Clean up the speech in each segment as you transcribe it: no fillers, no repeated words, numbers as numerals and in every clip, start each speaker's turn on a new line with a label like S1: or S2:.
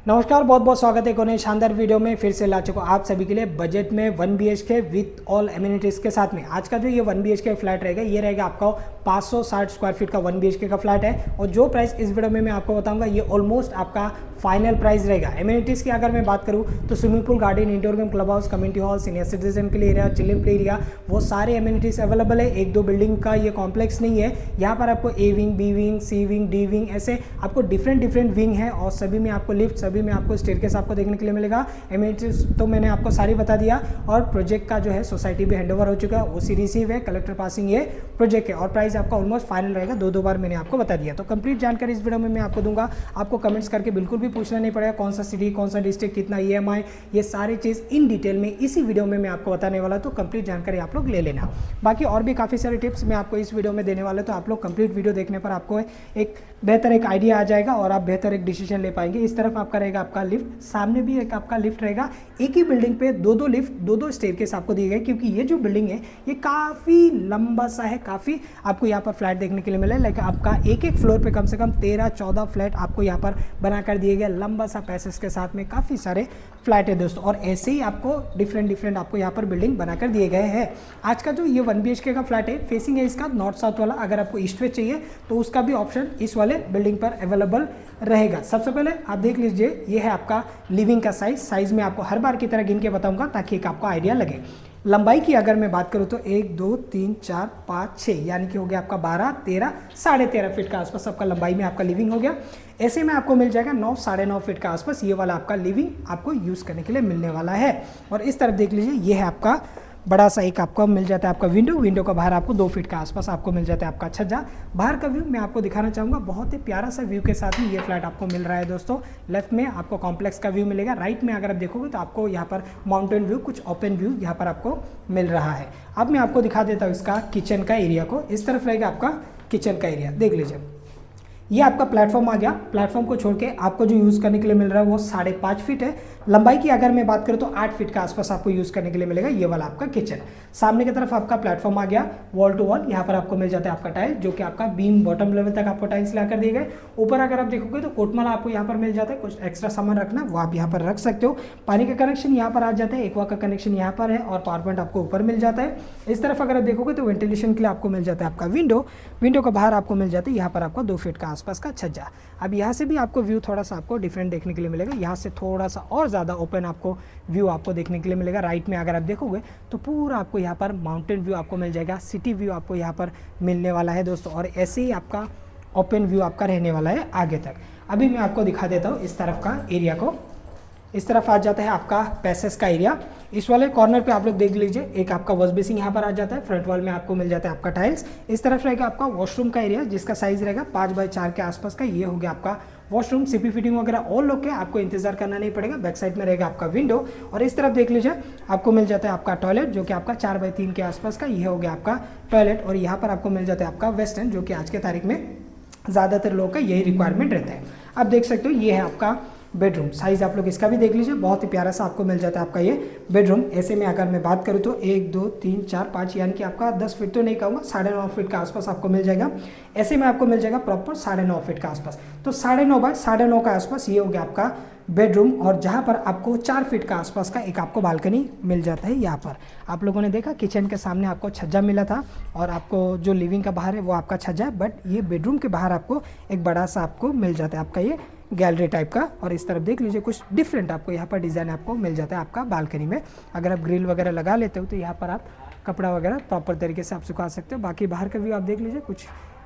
S1: नमस्कार, बहुत बहुत स्वागत है एक और नई शानदार वीडियो में। फिर से ला चुका आप सभी के लिए बजट में 1 BHK विथ ऑल एमिनिटीज़ के साथ में। आज का जो ये 1 BHK फ्लैट रहेगा, ये रहेगा आपका 560 स्क्वायर फीट का 1 BHK का फ्लैट है। और जो प्राइस इस वीडियो में मैं आपको बताऊंगा, ये ऑलमोस्ट आपका फाइनल प्राइस रहेगा। एमिनिटीज़ की अगर मैं बात करूँ तो swimming pool, garden, indoor game, club house, community hall, senior citizen के लिए एरिया, चिल्ड्रन प्ले एरिया, वो सारे एमिनिटीज़ अवेलेबल है। एक दो बिल्डिंग का ये कॉम्प्लेक्स नहीं है। यहाँ पर आपको A wing, B wing, C wing, D wing, ऐसे आपको डिफरेंट विंग है और सभी में आपको लिफ्ट, सभी में आपको स्टेयरकेस आपको देखने के लिए मिलेगा। एमिनिटीज तो मैंने आपको सारी बता दिया। और प्रोजेक्ट का जो है सोसाइटी भी हैंडओवर हो चुका है, ओसी रिसीव है, कलेक्टर पासिंग ये प्रोजेक्ट है। और प्राइस आपका ऑलमोस्ट फाइनल रहेगा, दो बार मैंने आपको बता दिया। तो कंप्लीट जानकारी इस वीडियो में मैं आपको दूंगा। आपको कमेंट्स करके बिल्कुल भी पूछना नहीं पड़ेगा कौन सा सिटी, कौन सा डिस्ट्रिक्ट, कितना EMI, ये सारी चीज़ इन डिटेल में इसी वीडियो में मैं आपको बताने वाला। तो कंप्लीट जानकारी आप लोग ले लेना। बाकी और भी काफ़ी सारे टिप्स मैं आपको इस वीडियो में देने वाला, तो आप लोग कंप्लीट वीडियो देखने पर आपको एक बेहतर एक आइडिया आ जाएगा और आप बेहतर एक डिसीजन ले पाएंगे। इस तरफ आपका रहेगा आपका लिफ्ट, सामने भी एक आपका लिफ्ट रहेगा। एक ही बिल्डिंग पे दो लिफ्ट, दो स्टेयरकेस आपको दिए गए, क्योंकि ये जो बिल्डिंग है ये काफ़ी लंबा सा है। काफ़ी आपको यहाँ पर फ्लैट देखने के लिए मिला है। लेकिन आपका एक फ्लोर पे कम से कम 13-14 फ्लैट आपको यहाँ पर बनाकर दिए गए, लंबा सा पैसेज के साथ में काफ़ी सारे फ्लैट है दोस्तों। और ऐसे ही आपको डिफरेंट आपको यहाँ पर बिल्डिंग बनाकर दिए गए हैं। आज का जो ये 1 BHK का फ्लैट है, फेसिंग है इसका नॉर्थ साउथ वाला। अगर आपको ईस्ट वेस्ट चाहिए तो उसका भी ऑप्शन इस वाले बिल्डिंग पर अवेलेबल रहेगा। सबसे पहले आप देख लीजिए, ये है आपका लिविंग का साइज में आपको हर बार की तरह गिन के बताऊंगा ताकि एक आपको आइडिया लगे। लंबाई की अगर मैं बात करूं तो 1 2 3 4 5 6 यानी कि हो गया आपका 12 13 13.5 फीट का आसपास आपका लंबाई में आपका लिविंग हो गया। ऐसे में आपको मिल जाएगा 9 9.5 फीट का आसपास ये वाला आपका लिविंग आपको यूज़ करने के लिए मिलने वाला है। और इस तरफ देख लीजिए, ये है आपका बड़ा सा एक आपको मिल जाता है आपका विंडो का बाहर आपको 2 फीट का आसपास आपको मिल जाता है आपका छज्जा। बाहर का व्यू मैं आपको दिखाना चाहूँगा, बहुत ही प्यारा सा व्यू के साथ में ये फ्लैट आपको मिल रहा है दोस्तों। लेफ्ट में आपको कॉम्प्लेक्स का व्यू मिलेगा, राइट में अगर आप देखोगे तो आपको यहाँ पर माउंटेन व्यू, कुछ ओपन व्यू यहाँ पर आपको मिल रहा है। अब मैं आपको दिखा देता हूँ इसका किचन का एरिया को। इस तरफ रहेगा आपका किचन का एरिया, देख लीजिए। ये आपका प्लेटफॉर्म आ गया। प्लेटफॉर्म को छोड़ के आपको जो यूज़ करने के लिए मिल रहा है वो 5.5 फीट है। लंबाई की अगर मैं बात करूँ तो 8 फीट का आसपास आपको यूज़ करने के लिए मिलेगा ये वाला आपका किचन। सामने की तरफ आपका प्लेटफॉर्म आ गया, वॉल टू वॉल यहाँ पर आपको मिल जाता है आपका टाइल, जो कि आपका बीम बॉटम लेवल तक आपको टाइल्स ला कर दिए गए। ऊपर अगर आप देखोगे तो कोटमाला आपको यहाँ पर मिल जाता है। कुछ एक्स्ट्रा सामान रखना वो आप यहाँ पर रख सकते हो। पानी का कनेक्शन यहाँ पर आ जाता है, एक्वा का कनेक्शन यहाँ पर है और पावर पॉइंट आपको ऊपर मिल जाता है। इस तरफ अगर आप देखोगे तो वेंटिलेशन के लिए आपको मिल जाता है आपका विंडो का बाहर आपको मिल जाता है यहाँ पर आपको 2 फीट का आसपास का छज्जा। अब यहाँ से भी आपको व्यू थोड़ा सा आपको डिफरेंट देखने के लिए मिलेगा। यहाँ से थोड़ा सा और ज़्यादा ओपन आपको व्यू आपको देखने के लिए मिलेगा। राइट में अगर आप देखोगे तो पूरा आपको यहाँ पर माउंटेन व्यू आपको मिल जाएगा, सिटी व्यू आपको यहाँ पर मिलने वाला है दोस्तों। और ऐसे ही आपका ओपन व्यू आपका रहने वाला है आगे तक। अभी मैं आपको दिखा देता हूँ इस तरफ का एरिया को। इस तरफ आ जाता है आपका पैसेज का एरिया। इस वाले कॉर्नर पे आप लोग देख लीजिए, एक आपका वॉश बेसिंग यहाँ पर आ जाता है। फ्रंट वॉल में आपको मिल जाता है आपका टाइल्स। इस तरफ रहेगा आपका वॉशरूम का एरिया, जिसका साइज रहेगा 5x4 के आसपास का। ये हो गया आपका वॉशरूम। सीपी फिटिंग वगैरह ऑल लोग के आपको इंतजार करना नहीं पड़ेगा। बैक साइड में रहेगा आपका विंडो। और इस तरफ देख लीजिए, आपको मिल जाता है आपका टॉयलेट, जो कि आपका 4x3 के आसपास का। ये हो गया आपका टॉयलेट। और यहाँ पर आपको मिल जाता है आपका वेस्टर्न, जो कि आज के तारीख में ज़्यादातर लोगों का यही रिक्वायरमेंट रहता है। आप देख सकते हो, ये है आपका बेडरूम। साइज आप लोग इसका भी देख लीजिए, बहुत ही प्यारा सा आपको मिल जाता है आपका ये बेडरूम। ऐसे में अगर मैं बात करूँ तो 1 2 3 4 5 यानी कि आपका 10 फीट तो नहीं कहूँगा, 9.5 फीट का आसपास आपको मिल जाएगा। ऐसे में आपको मिल जाएगा प्रॉपर 9.5 फीट का आसपास। तो 9.5x9.5 का आसपास ये हो गया आपका बेडरूम। और जहाँ पर आपको 4 फीट का आसपास का एक आपको बालकनी मिल जाता है। यहाँ पर आप लोगों ने देखा किचन के सामने आपको छज्जा मिला था और आपको जो लिविंग का बाहर है वो आपका छज्जा है, बट ये बेडरूम के बाहर आपको एक बड़ा सा आपको मिल जाता है आपका ये गैलरी टाइप का। और इस तरफ देख लीजिए, कुछ डिफरेंट आपको यहाँ पर डिज़ाइन आपको मिल जाता है आपका बालकनी में। अगर आप ग्रिल वगैरह लगा लेते हो तो यहाँ पर आप कपड़ा वगैरह प्रॉपर तरीके से आप सुखा सकते हो। बाकी बाहर का व्यू आप देख लीजिए, कुछ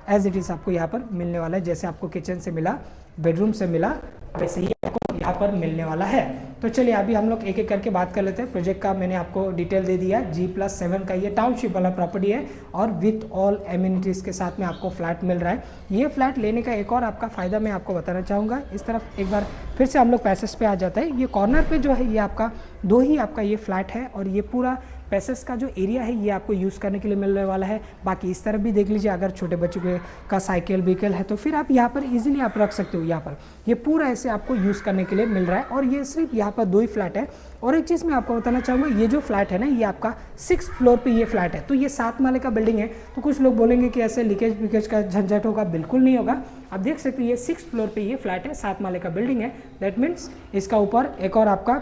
S1: एज इट इज़ आपको यहाँ पर मिलने वाला है। जैसे आपको किचन से मिला, बेडरूम से मिला, वैसे ही आपको यहाँ पर मिलने वाला है। तो चलिए अभी हम लोग एक एक करके बात कर लेते हैं। प्रोजेक्ट का मैंने आपको डिटेल दे दिया। G+7 का ये टाउनशिप वाला प्रॉपर्टी है और विथ ऑल एमिनिटीज़ के साथ में आपको फ्लैट मिल रहा है। ये फ्लैट लेने का एक और आपका फ़ायदा मैं आपको बताना चाहूँगा। इस तरफ एक बार फिर से हम लोग पैसेज पे आ जाता है। ये कॉर्नर पे जो है ये आपका 2 ही आपका ये फ्लैट है और ये पूरा पैसेज का जो एरिया है ये आपको यूज़ करने के लिए मिलने वाला है। बाकी इस तरफ भी देख लीजिए, अगर छोटे बच्चों के का साइकिल व्हीकल है तो फिर आप यहाँ पर इजीली आप रख सकते हो। यहाँ पर ये पूरा ऐसे आपको यूज़ करने के लिए मिल रहा है और ये सिर्फ यहाँ पर 2 ही फ्लैट है। और एक चीज़ मैं आपको बताना चाहूँगा, ये जो फ्लैट है ना ये आपका 6th फ्लोर पे ये फ्लैट है, तो ये 7 माले का बिल्डिंग है। तो कुछ लोग बोलेंगे कि ऐसे लीकेज विकेज का झंझट होगा, बिल्कुल नहीं होगा। आप देख सकते हो ये 6th फ्लोर पे ये फ्लैट है, 7 माले का बिल्डिंग है। दैट मीन्स इसका ऊपर एक और आपका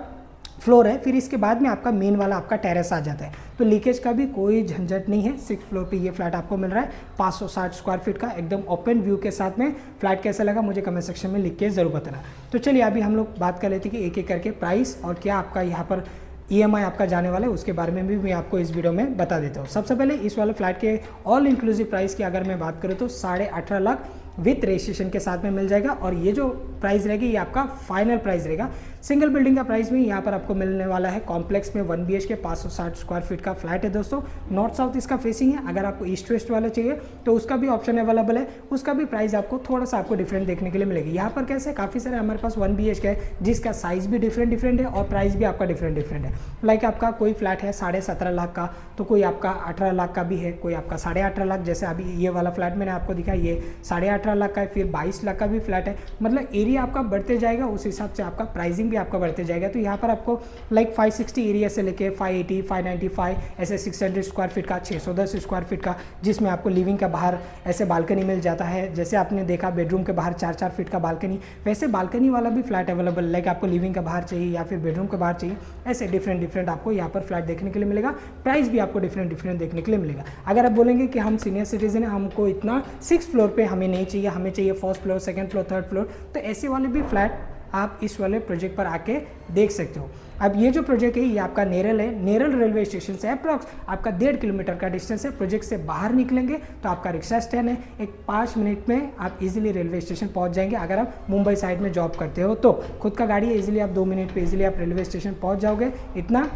S1: फ्लोर है, फिर इसके बाद में आपका मेन वाला आपका टेरेस आ जाता है। तो लीकेज का भी कोई झंझट नहीं है। 6th फ्लोर पे ये फ्लैट आपको मिल रहा है 560 स्क्वायर फीट का एकदम ओपन व्यू के साथ में। फ्लैट कैसा लगा मुझे कमेंट सेक्शन में लिख के ज़रूर बताना। तो चलिए अभी हम लोग बात कर लेते हैं कि एक एक करके प्राइस और क्या आपका यहाँ पर EMI आपका जाने वाला है उसके बारे में भी मैं आपको इस वीडियो में बता देता हूँ। सबसे पहले इस वाले फ्लैट के ऑल इंक्लूसिव प्राइस की अगर मैं बात करूँ तो 18.5 लाख विथ रजिस्ट्रेशन के साथ में मिल जाएगा। और ये जो प्राइस रहेगी ये आपका फाइनल प्राइस रहेगा। सिंगल बिल्डिंग का प्राइस भी यहाँ पर आपको मिलने वाला है। कॉम्प्लेक्स में 1 BHK 560 स्क्वायर फीट का फ्लैट है दोस्तों। नॉर्थ साउथ इसका फेसिंग है। अगर आपको ईस्ट वेस्ट वाला चाहिए तो उसका भी ऑप्शन अवेलेबल है, उसका भी प्राइस आपको थोड़ा सा आपको डिफरेंट देखने के लिए मिलेगी। यहाँ पर कैसे काफ़ी सारे हमारे पास 1 BHK है जिसका साइज भी डिफरेंट है और प्राइस भी आपका डिफरेंट है। लाइक आपका कोई फ्लैट है 17.5 लाख का, तो कोई आपका 18 लाख का भी है, कोई आपका 18.5 लाख, जैसे अभी ये वाला फ्लैट मैंने आपको दिखा ये 18.5 लाख का है, फिर 22 लाख का भी फ्लैट है। मतलब एरिया आपका बढ़ते जाएगा, उस हिसाब से आपका प्राइसिंग भी आपका बढ़ते जाएगा। तो यहाँ पर आपको लाइक 560 एरिया से लेके 580, 595 ऐसे 600 स्क्वायर फीट का, 610 स्क्वायर फीट का, जिसमें आपको लिविंग का बाहर ऐसे बालकनी मिल जाता है। जैसे आपने देखा बेडरूम के बाहर 4-4 फीट का बालकनी, वैसे बालकनी वाला भी फ्लैट अवेलेबल। लाइक आपको लिविंग का बाहर चाहिए या फिर बेडरूम के बाहर चाहिए, ऐसे डिफरेंट आपको यहाँ पर फ्लैट देखने के लिए मिलेगा। प्राइस भी आपको डिफरेंट देखने के लिए मिलेगा। अगर आप बोलेंगे कि हम सीनियर सिटीजन है, हमको इतना 6th फ्लोर पे हमें नहीं चाहिए, हमें चाहिए 1st floor, 2nd floor, 3rd floor, तो ऐसे वाले भी फ्लैट आप इस वाले प्रोजेक्ट पर आके देख सकते हो। अब ये जो प्रोजेक्ट है ये आपका नेरल है। नेरल रेलवे स्टेशन से अप्रॉक्स आपका 1.5 किलोमीटर का डिस्टेंस है। प्रोजेक्ट से बाहर निकलेंगे तो आपका रिक्शा स्टैंड है, एक 5 मिनट में आप इजीली रेलवे स्टेशन पहुंच जाएंगे। अगर आप मुंबई साइड में जॉब करते हो तो खुद का गाड़ी है, इजीली आप 2 मिनट पे इजीली आप रेलवे स्टेशन पहुंच जाओगे, इतना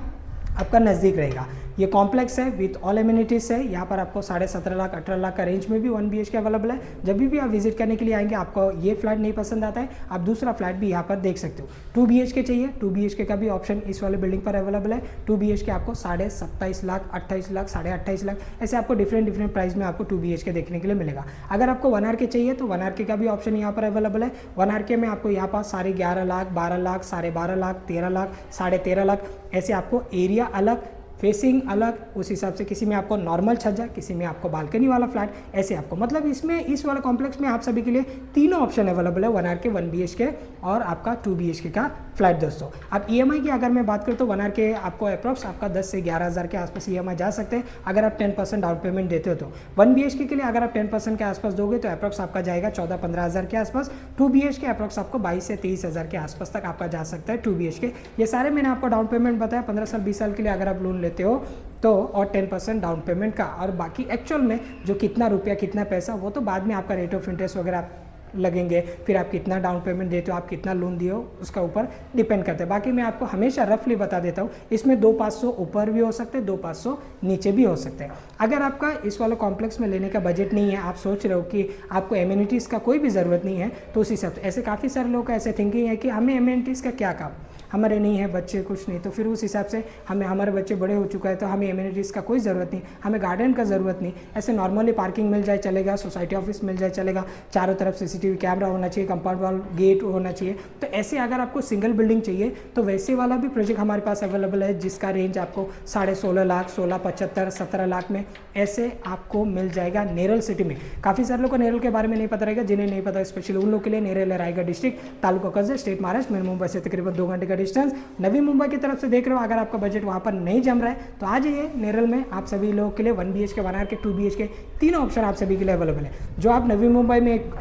S1: आपका नज़दीक रहेगा। ये कॉम्प्लेक्स है विथ ऑल एमिनिटीज़ है। यहाँ पर आपको 17.5 लाख 18 लाख का रेंज में भी 1 BHK अवेलेबल है। जब भी आप विजिट करने के लिए आएंगे आपको ये फ्लैट नहीं पसंद आता है, आप दूसरा फ्लैट भी यहाँ पर देख सकते हो। 2 BHK चाहिए, 2 BHK का भी ऑप्शन इस वाले बिल्डिंग पर अवेलेबल है। 2 BHK आपको 27.5 लाख, 28 लाख, 28.5 लाख, ऐसे आपको डिफरेंट प्राइस में आपको 2 BHK देखने के लिए मिलेगा। अगर आपको 1 RK चाहिए तो 1 RK का भी ऑप्शन यहाँ पर अवेलेबल है। 1 RK में आपको यहाँ पास 11.5 लाख, 12 लाख, 12.5 लाख, 13 लाख, 13.5 लाख, ऐसे आपको एरिया अलग, फेसिंग अलग, उस हिसाब से किसी में आपको नॉर्मल छज्जा, किसी में आपको बालकनी वाला फ्लैट, ऐसे आपको मतलब इसमें इस वाला कॉम्प्लेक्स में आप सभी के लिए तीनों ऑप्शन अवेलेबल है। 1 RK, 1 BHK और आपका 2 BHK का फ्लैट दोस्तों। अब EMI की अगर मैं बात करूँ तो 1 RK आपको अप्रॉक्स आपका 10 से 11 हज़ार के आसपास EMI जा सकते हैं अगर आप 10% डाउन पेमेंट देते हो तो। 1 BHK के लिए अगर आप 10% के आसपास दोगे तो अप्रॉक्स आपका जाएगा 14-15 हज़ार के आसपास। 2 BHK अप्रॉक्स आपको 22 से 23 हज़ार के आसपास तक आपका जा सकता है 2 BHK। ये सारे मैंने आपको डाउन पेमेंट बताया। 15 साल 20 साल के लिए अगर आप लोन लेते हो तो और 10% डाउन पेमेंट का, और बाकी एक्चुअल में जो कितना रुपया कितना पैसा वो तो बाद में आपका रेट ऑफ इंटरेस्ट वगैरह लगेंगे, फिर आप कितना डाउन पेमेंट देते हो, आप कितना लोन दिए हो उसका ऊपर डिपेंड करता है। बाकी मैं आपको हमेशा रफली बता देता हूँ, इसमें 2-500 ऊपर भी हो सकते हैं, 2-500 नीचे भी हो सकते हैं। अगर आपका इस वाले कॉम्प्लेक्स में लेने का बजट नहीं है, आप सोच रहे हो कि आपको एमिनिटीज़ का कोई भी ज़रूरत नहीं है, तो उस हिसाब से ऐसे काफ़ी सारे लोग का ऐसे थिंकिंग है कि हमें एमिनिटीज़ का क्या काम, हमारे नहीं है बच्चे कुछ नहीं, तो फिर उस हिसाब से हमारे बच्चे बड़े हो चुका है तो हमें एमिनिटीज़ का कोई ज़रूरत नहीं, हमें गार्डन का ज़रूरत नहीं। ऐसे नॉर्मली पार्किंग मिल जाए चलेगा, सोसाइटी ऑफिस मिल जाए चलेगा, चारों तरफ CCTV कैमरा होना चाहिए, कंपाउंड वॉल गेट होना चाहिए। तो ऐसे अगर आपको सिंगल बिल्डिंग चाहिए तो वैसे वाला भी प्रोजेक्ट हमारे पास अवेलेबल है जिसका रेंज आपको 16.5 लाख, 16.75, 17 लाख में ऐसे आपको मिल जाएगा नेरल सिटी में। काफ़ी सारे लोग को नेरल के बारे में नहीं पता रहेगा, जिन्हें नहीं पता स्पेशली उन लोग के लिए नेरल है रायगढ़ डिस्ट्रिक्ट, तालुका कर्जत, स्टेट महाराष्ट्र, मेरे मुंबई से तकरीबन 2 घंटे का डिस्टेंस। नवी मुंबई की तरफ से देख रहे हो, अगर आपका बजट वहाँ पर नहीं जम रहा है तो आ जाइए नेरल में। आप सभी लोगों के लिए 1 BHK, 1 RK, 2 BHK तीनों ऑप्शन आप सभी के लिए अवेलेबल है। जो आप नवी मुंबई में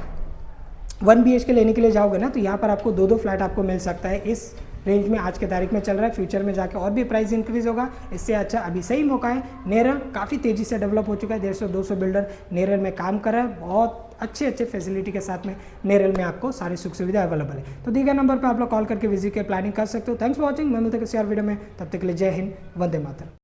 S1: 1 BHK लेने के लिए जाओगे ना तो यहाँ पर आपको 2-2 फ्लैट आपको मिल सकता है। इस रेंज में आज के तारीख में चल रहा है, फ्यूचर में जाके और भी प्राइस इंक्रीज होगा। इससे अच्छा अभी सही मौका है। नेरल काफ़ी तेज़ी से डेवलप हो चुका है, 150-200 बिल्डर नेरल में काम कर रहा है, बहुत अच्छे फैसिलिटी के साथ में नेरल में आपको सारी सुख सुविधा अवेलेबल है। तो दिए गए नंबर पर आप लोग कॉल करके विजिट के प्लानिंग कर सकते हो। थैंक्स फॉर वॉचिंग, मैं मिलता हूं किसी और वीडियो में, तब तक के लिए जय हिंद, वंदे मातरम।